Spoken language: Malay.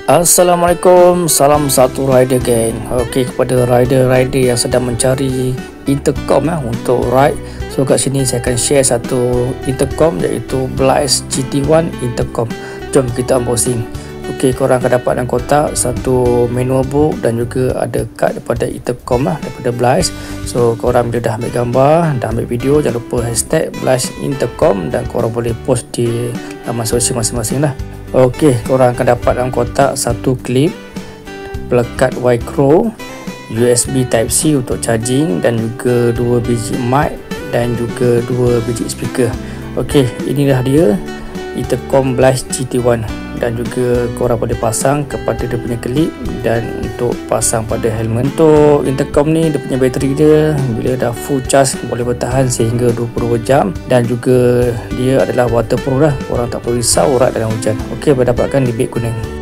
Assalamualaikum, salam satu rider geng. Okey, kepada rider-rider yang sedang mencari intercom untuk ride. So kat sini saya akan share satu intercom iaitu Blaise GT1 intercom. Jom kita unboxing. Okey, korang akan dapat dalam kotak satu manual book dan juga ada kad daripada intercom daripada Blaise. So korang bila dah ambil gambar, dah ambil video, jangan lupa hashtag Blaise intercom dan korang boleh post di laman sosial masing-masing lah. Okey, korang akan dapat dalam kotak satu klip, pelekat Wicro, USB Type-C untuk charging dan juga 2 biji mic dan juga 2 biji speaker. Okey, inilah dia intercom Blaise GT1 dan juga korang boleh pasang kepada dia punya klip dan untuk pasang pada helmet. Untuk intercom ni dia punya bateri dia bila dah full charge boleh bertahan sehingga 22 jam dan juga dia adalah waterproof lah, korang tak perlu risau ride dalam hujan. Okey, berdapatkan di beg kuning.